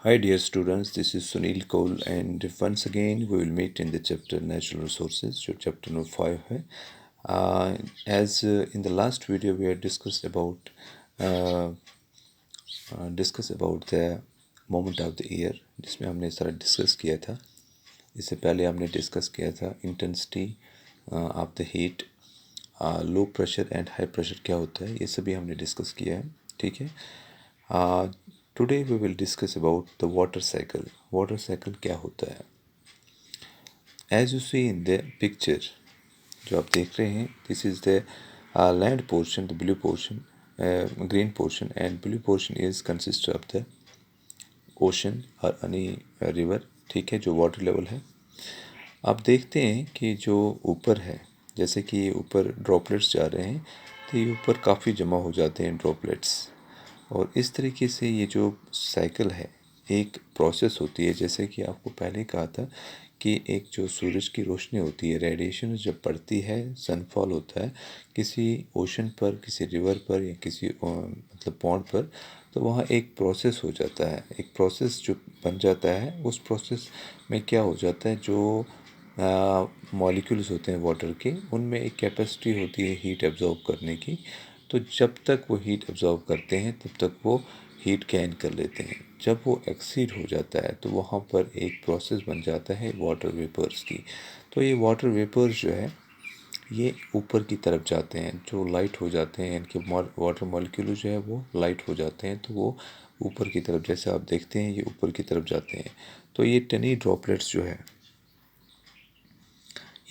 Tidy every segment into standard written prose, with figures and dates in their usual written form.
Hi dear students, this is Sunil Kaul and once again we will meet in the chapter Natural Resources, जो chapter number 5 है. As in the last video we had uh, discuss about the moment of the year, जिसमें हमने सारा discuss किया था. इससे पहले हमने डिस्कस किया था intensity of the heat, low pressure and high pressure क्या होता है, ये सभी हमने डिस्कस किया है. ठीक है. Today we will discuss about the water cycle. Water cycle क्या होता है? As you see in the picture जो आप देख रहे हैं, this is the land portion, the blue portion, green portion and blue portion is consist of the ocean और any river. ठीक है, जो वाटर लेवल है. आप देखते हैं कि जो ऊपर है, जैसे कि ये ऊपर ड्रॉपलेट्स जा रहे हैं तो ये ऊपर काफ़ी जमा हो जाते हैं ड्रॉपलेट्स. और इस तरीके से ये जो साइकिल है, एक प्रोसेस होती है. जैसे कि आपको पहले कहा था कि एक जो सूरज की रोशनी होती है, रेडिएशन जब पड़ती है, सनफॉल होता है किसी ओशन पर, किसी रिवर पर या किसी मतलब पॉन्ड पर, तो वहाँ एक प्रोसेस हो जाता है. एक प्रोसेस जो बन जाता है, उस प्रोसेस में क्या हो जाता है, जो मॉलिक्यूल्स होते हैं वाटर के, उनमें एक कैपेसिटी होती है हीट एब्जॉर्ब करने की. तो जब तक वो हीट एब्जॉर्ब करते हैं तब तक वो हीट गेन कर लेते हैं. जब वो एक्सीड हो जाता है तो वहाँ पर एक प्रोसेस बन जाता है वाटर वेपर्स की. तो ये वाटर वेपर्स जो है ये ऊपर की तरफ जाते हैं, जो लाइट हो जाते हैं. इनके वाटर मॉलिक्यूल जो है वो लाइट हो जाते हैं, तो वो ऊपर की तरफ, जैसे आप देखते हैं, ये ऊपर की तरफ जाते हैं. तो ये टनी ड्रॉपलेट्स जो है,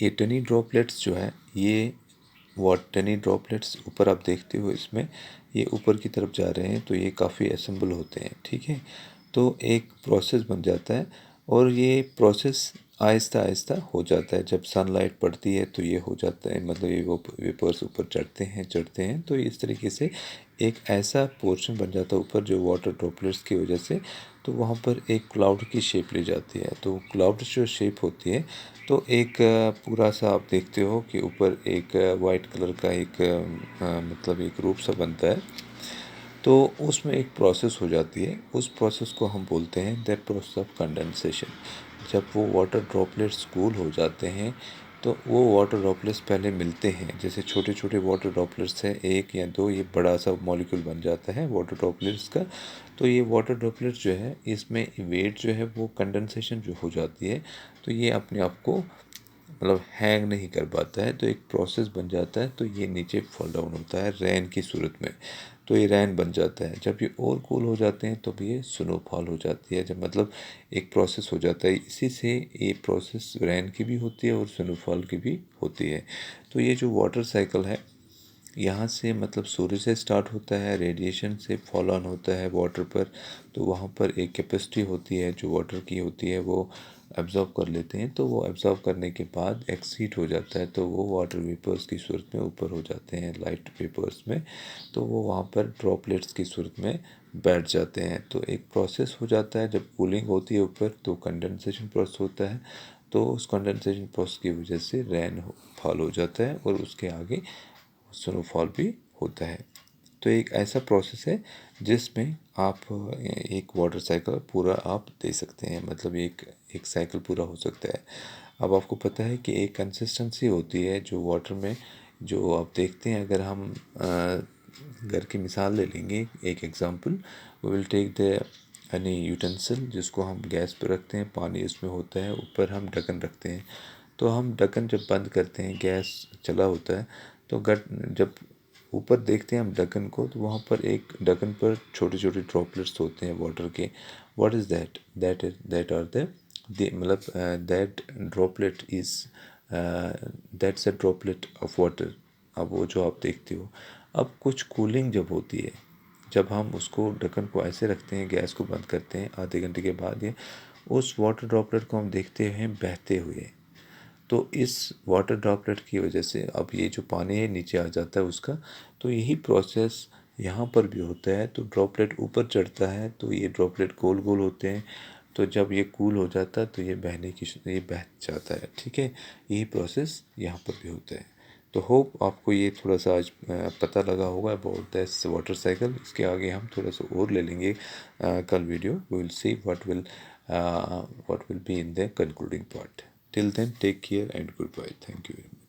ये टनी ड्रॉपलेट्स जो है, ये टनी ड्रॉपलेट्स ऊपर आप देखते हो, इसमें ये ऊपर की तरफ जा रहे हैं, तो ये काफ़ी असेंबल होते हैं. ठीक है, तो एक प्रोसेस बन जाता है और ये प्रोसेस आहिस्ता आहिस्ता हो जाता है. जब सनलाइट पड़ती है तो ये हो जाता है, मतलब ये वो वेपर्स ऊपर चढ़ते हैं. तो इस तरीके से एक ऐसा पोर्शन बन जाता है ऊपर, जो वाटर ड्रॉपलेट्स की वजह से, तो वहाँ पर एक क्लाउड की शेप ले जाती है. तो क्लाउड जो शेप होती है, तो एक पूरा सा आप देखते हो कि ऊपर एक वाइट कलर का एक मतलब एक रूप सा बनता है. तो उसमें एक प्रोसेस हो जाती है. उस प्रोसेस को हम बोलते हैं द प्रोसेस ऑफ कंडेंसेशन. जब वो वाटर ड्रॉपलेट्स कूल हो जाते हैं, तो वो वाटर ड्रॉपलेट्स पहले मिलते हैं, जैसे छोटे छोटे वाटर ड्रॉपलेट्स हैं, एक या दो, ये बड़ा सा मॉलिक्यूल बन जाता है वाटर ड्रॉपलेट्स का. तो ये वाटर ड्रॉपलेट्स जो है, इसमें वेट जो है वो कंडेंसेशन जो हो जाती है, तो ये अपने आप को मतलब हैंग नहीं कर पाता है, तो एक प्रोसेस बन जाता है. तो ये नीचे फॉल डाउन होता है रेन की सूरत में. तो ये रेन बन जाता है. जब ये और कूल हो जाते हैं तो ये स्नोफॉल हो जाती है. जब मतलब एक प्रोसेस हो जाता है, इसी से ये प्रोसेस रेन की भी होती है और स्नोफॉल की भी होती है. तो ये जो वाटर साइकिल है, यहाँ से मतलब सूर्य से स्टार्ट होता है, रेडिएशन से फॉल ऑन होता है वाटर पर. तो वहाँ पर एक कैपेसिटी होती है जो वाटर की होती है, वो एब्ज़ॉर्ब कर लेते हैं. तो वो एब्ज़ॉर्ब करने के बाद एक्सीड हो जाता है, तो वो वाटर वेपर्स की सूरत में ऊपर हो जाते हैं, लाइट वेपर्स में. तो वो वहाँ पर ड्रॉपलेट्स की सूरत में बैठ जाते हैं. तो एक प्रोसेस हो जाता है. जब कूलिंग होती है ऊपर, तो कंडेंसेशन प्रोसेस होता है. तो उस कंडेंसेशन प्रोसेस की वजह से रेन फॉल हो जाता है और उसके आगे स्नोफॉल भी होता है. तो एक ऐसा प्रोसेस है जिसमें आप एक वाटर साइकिल पूरा आप दे सकते हैं, मतलब एक एक साइकिल पूरा हो सकता है. अब आपको पता है कि एक कंसिस्टेंसी होती है जो वाटर में, जो आप देखते हैं. अगर हम घर की मिसाल ले लेंगे, एक example, we will take the any utensil जिसको हम गैस पर रखते हैं, पानी उसमें होता है, ऊपर हम ढक्कन रखते हैं. तो हम ढक्कन जब बंद करते हैं, गैस चला होता है, तो जब ऊपर देखते हैं हम ढक्कन को, तो वहाँ पर एक ढक्कन पर छोटे छोटे ड्रॉपलेट्स होते हैं वाटर के. What is that? That are the मतलब that droplet is that's a droplet of water. अब वो जो आप देखते हो, अब कुछ कूलिंग जब होती है, जब हम उसको ढक्कन को ऐसे रखते हैं, गैस को बंद करते हैं, आधे घंटे के बाद ये उस वाटर ड्रॉपलेट को हम देखते हैं बहते हुए. तो इस वाटर ड्रॉपलेट की वजह से अब ये जो पानी है नीचे आ जाता है उसका. तो यही प्रोसेस यहाँ पर भी होता है. तो ड्रॉपलेट ऊपर चढ़ता है, तो ये ड्रॉपलेट गोल गोल होते हैं. तो जब ये कूल हो जाता है तो ये बह जाता है. ठीक है, यही प्रोसेस यहाँ पर भी होता है. तो होप आपको ये थोड़ा सा आज पता लगा होगा अबाउट दिस वाटर साइकिल। इसके आगे हम थोड़ा सा और ले लेंगे कल video, we will see what will be in the concluding part. Till then take care and goodbye, thank you very much.